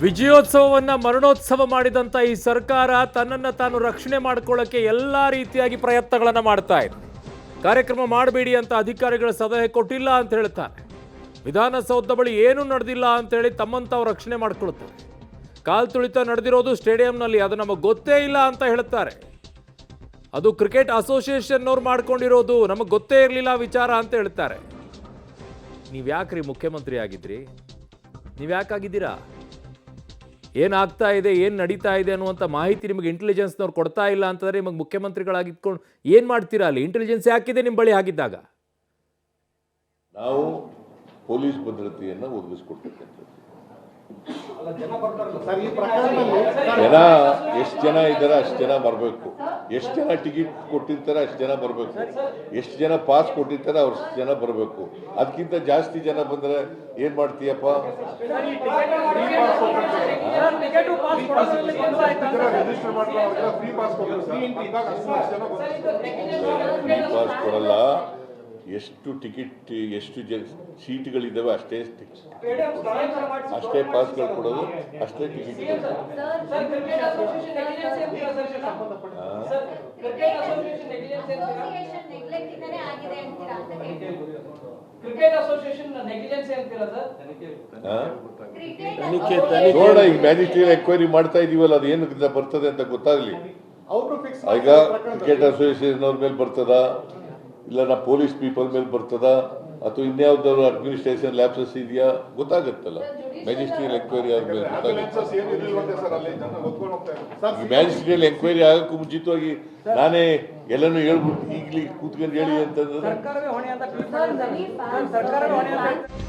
ವಿಜಯೋತ್ಸವವನ್ನ ಮರಣೋತ್ಸವ ಮಾಡಿದಂತ ಈ ಸರ್ಕಾರ ತನ್ನನ್ನು ತಾನು ರಕ್ಷಣೆ ಮಾಡಿಕೊಳ್ಳಕ್ಕೆ ಎಲ್ಲಾ ರೀತಿಯಾಗಿ ಪ್ರಯತ್ನಗಳನ್ನು ಮಾಡ್ತಾ ಇದೆ. ಕಾರ್ಯಕ್ರಮ ಮಾಡಬೇಡಿ ಅಂತ ಅಧಿಕಾರಿಗಳ ಸಲಹೆ ಕೊಟ್ಟಿಲ್ಲ ಅಂತ ಹೇಳ್ತಾರೆ. ವಿಧಾನಸೌಧ ಬಳಿ ಏನೂ ನಡೆದಿಲ್ಲ ಅಂತ ಹೇಳಿ ತಮ್ಮನ್ನು ತಾವು ರಕ್ಷಣೆ ಮಾಡಿಕೊಳ್ಳುತ್ತಾರೆ. ಕಾಲ್ ತುಳಿತ ನಡೆದಿರೋದು ಸ್ಟೇಡಿಯಂನಲ್ಲಿ, ಅದು ನಮಗೆ ಗೊತ್ತೇ ಇಲ್ಲ ಅಂತ ಹೇಳ್ತಾರೆ. ಅದು ಕ್ರಿಕೆಟ್ ಅಸೋಸಿಯೇಷನ್ನವ್ರು ಮಾಡ್ಕೊಂಡಿರೋದು, ನಮಗೆ ಗೊತ್ತೇ ಇರಲಿಲ್ಲ ವಿಚಾರ ಅಂತ ಹೇಳ್ತಾರೆ. ನೀವ್ಯಾಕ್ರಿ ಮುಖ್ಯಮಂತ್ರಿ ಆಗಿದ್ರಿ? ನೀವ್ಯಾಕಾಗಿದ್ದೀರಾ? ಏನಾಗ್ತಾ ಇದೆ, ಏನು ನಡೀತಾ ಇದೆ ಅನ್ನುವಂಥ ಮಾಹಿತಿ ನಿಮಗೆ ಇಂಟೆಲಿಜೆನ್ಸ್ನವ್ರು ಕೊಡ್ತಾ ಇಲ್ಲ ಅಂತಂದರೆ ನಿಮಗೆ ಮುಖ್ಯಮಂತ್ರಿಗಳಾಗಿದ್ಕೊಂಡು ಏನು ಮಾಡ್ತೀರಾ? ಅಲ್ಲಿ ಇಂಟೆಲಿಜೆನ್ಸ್ ಯಾಕಿದೆ ನಿಮ್ಮ ಬಳಿ ಆಗಿದ್ದಾಗ? ನಾವು ಪೊಲೀಸ್ ಭದ್ರತೆಯನ್ನು ಒದಗಿಸ್ಕೊಡ್ತಕ್ಕಂಥದ್ದು. ಜನ ಎಷ್ಟು ಜನ ಇದ್ದಾರೆ ಅಷ್ಟು ಜನ ಬರಬೇಕು. ಎಷ್ಟು ಜನ ಟಿಕೆಟ್ ಕೊಟ್ಟಿರ್ತಾರೆ ಅಷ್ಟು ಜನ ಬರಬೇಕು. ಎಷ್ಟು ಜನ ಪಾಸ್ ಕೊಟ್ಟಿರ್ತಾರೆ ಅಷ್ಟು ಜನ ಬರಬೇಕು. ಅದಕ್ಕಿಂತ ಜಾಸ್ತಿ ಜನ ಬಂದರೆ ಏನು ಮಾಡ್ತೀಯಪ್ಪ? ಪಾಸ್ ಕೊಡಲ್ಲ. ಎಷ್ಟು ಟಿಕೆಟ್, ಎಷ್ಟು ಸೀಟ್ಗಳಿದ್ದಾವೆ ಅಷ್ಟೇ ಪಾಸ್ಗಳು ಕೊಡೋದು, ಅಷ್ಟೇ ಟಿಕೆಟ್ ಕೊಡೋದು. ನೋಡ, ಈಗ ಮ್ಯಾಜಿಸ್ಟ್ರೇಟ್ ಎನ್ಕ್ವೈರಿ ಮಾಡ್ತಾ ಇದೀವಲ್ಲ, ಅದು ಏನು ಬರ್ತದೆ ಅಂತ ಗೊತ್ತಾಗ್ಲಿ. ಈಗ ಕ್ರಿಕೆಟ್ ಅಸೋಸಿಯೇಷನ್ ಅವ್ರ ಮೇಲೆ ಬರ್ತದ, ಇಲ್ಲ ನಾ ಪೊಲೀಸ್ ಪೀಪಲ್ ಮೇಲೆ ಬರ್ತದ, ಅಥವಾ ಇನ್ಯಾವ್ದಾದ್ರು ಅಡ್ಮಿನಿಸ್ಟ್ರೇಷನ್ ಲ್ಯಾಪ್ಸಸ್ ಇದೆಯಾ ಗೊತ್ತಾಗತ್ತಲ್ಲ. ಮ್ಯಾಜಿಸ್ಟ್ರಿಯಲ್ ಎಂಕ್ವೈರಿ ಆದ್ಮೇಲೆ ಮ್ಯಾಜಿಸ್ಟ್ರಿಯಲ್ ಎಂಕ್ವೈರಿ ಆಗಕ್ಕೂ ಮುಂಚಿತವಾಗಿ ನಾನೇ ಎಲ್ಲನೂ ಹೇಳ್ಬಿಟ್ಟು ಈಗಲೇ ಕೂತ್ಕೊಂಡು ಹೇಳಿ ಅಂತಂದ್ರೆ